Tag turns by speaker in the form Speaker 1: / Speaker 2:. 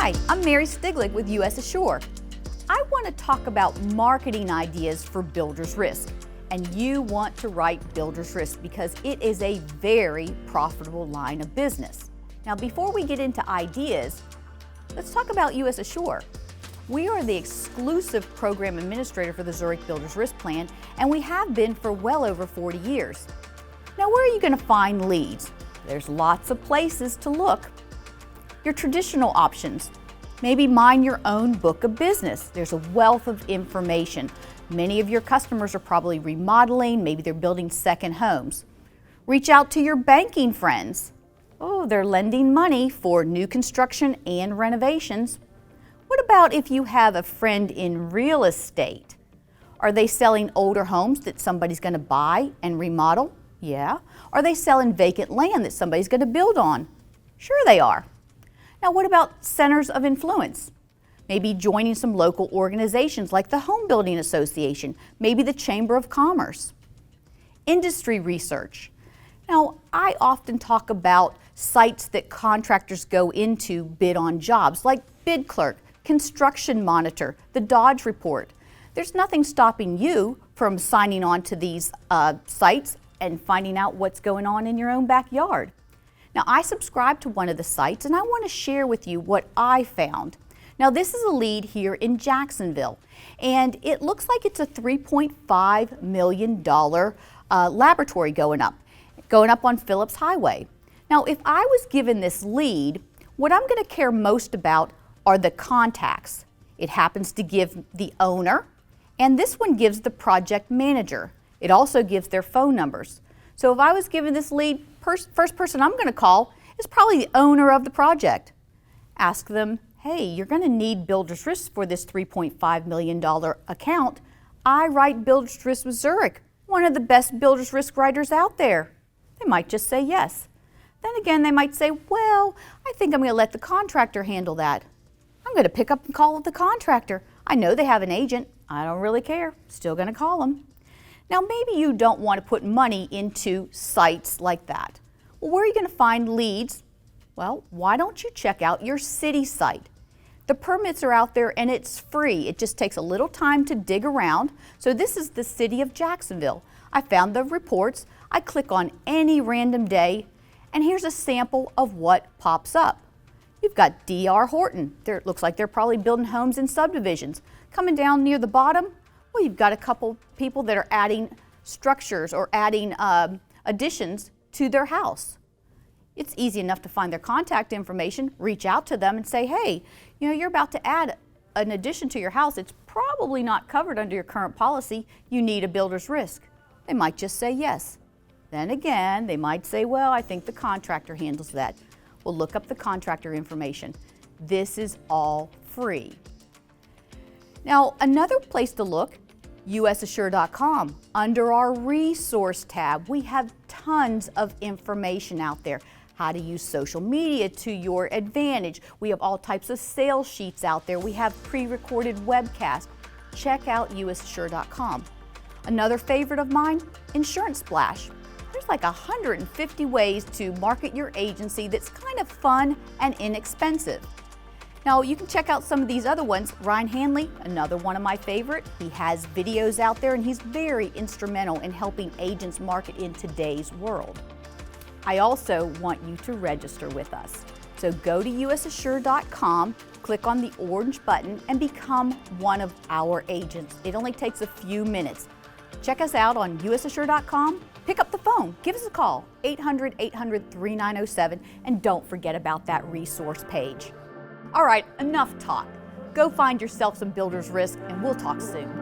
Speaker 1: Hi, I'm Mary Stiglic with US Assure. I want to talk about marketing ideas for builder's risk. And you want to write builder's risk because it is a very profitable line of business. Now, before we get into ideas, let's talk about US Assure. We are the exclusive program administrator for the Zurich Builder's Risk Plan, and we have been for well over 40 years. Now, where are you going to find leads? There's lots of places to look. Your traditional options, maybe mind your own book of business. There's a wealth of information. Many of your customers are probably remodeling, maybe they're building second homes. Reach out to your banking friends. Oh, they're lending money for new construction and renovations. What about if you have a friend in real estate? Are they selling older homes that somebody's going to buy and remodel? Yeah. Are they selling vacant land that somebody's going to build on? Sure they are. Now, what about centers of influence? Maybe joining some local organizations like the Home Building Association, maybe the Chamber of Commerce. Industry research. Now, I often talk about sites that contractors go into bid on jobs, like Bid Clerk, Construction Monitor, the Dodge Report. There's nothing stopping you from signing on to these sites and finding out what's going on in your own backyard. Now, I subscribe to one of the sites and I want to share with you what I found. Now, this is a lead here in Jacksonville, and it looks like it's a $3.5 million laboratory going up on Phillips Highway. Now, if I was given this lead, what I'm going to care most about are the contacts. It happens to give the owner, and this one gives the project manager. It also gives their phone numbers. So if I was given this lead, first person I'm going to call is probably the owner of the project. Ask them, hey, you're going to need builder's risk for this $3.5 million account. I write builder's risk with Zurich, one of the best builder's risk writers out there. They might just say yes. Then again, they might say, well, I think I'm going to let the contractor handle that. I'm going to pick up and call the contractor. I know they have an agent. I don't really care. Still going to call them. Now, maybe you don't want to put money into sites like that. Well, where are you going to find leads? Well, why don't you check out your city site? The permits are out there and it's free. It just takes a little time to dig around. So this is the city of Jacksonville. I found the reports. I click on any random day, and here's a sample of what pops up. You've got D.R. Horton. It looks like they're probably building homes in subdivisions. Coming down near the bottom, well, you've got a couple people that are adding structures or adding additions to their house. It's easy enough to find their contact information, reach out to them and say, hey, you're about to add an addition to your house. It's probably not covered under your current policy. You need a builder's risk. They might just say yes. Then again, they might say, well, I think the contractor handles that. Well, look up the contractor information. This is all free. Now, another place to look, usassure.com. Under our resource tab, we have tons of information out there. How to use social media to your advantage. We have all types of sales sheets out there. We have pre-recorded webcasts. Check out usassure.com. Another favorite of mine, Insurance Splash. There's like 150 ways to market your agency that's kind of fun and inexpensive. Now, you can check out some of these other ones. Ryan Hanley, another one of my favorite. He has videos out there and he's very instrumental in helping agents market in today's world. I also want you to register with us. So go to usassure.com, click on the orange button and become one of our agents. It only takes a few minutes. Check us out on usassure.com. Pick up the phone, give us a call, 800-800-3907, and don't forget about that resource page. All right, enough talk. Go find yourself some builder's risk, and we'll talk soon.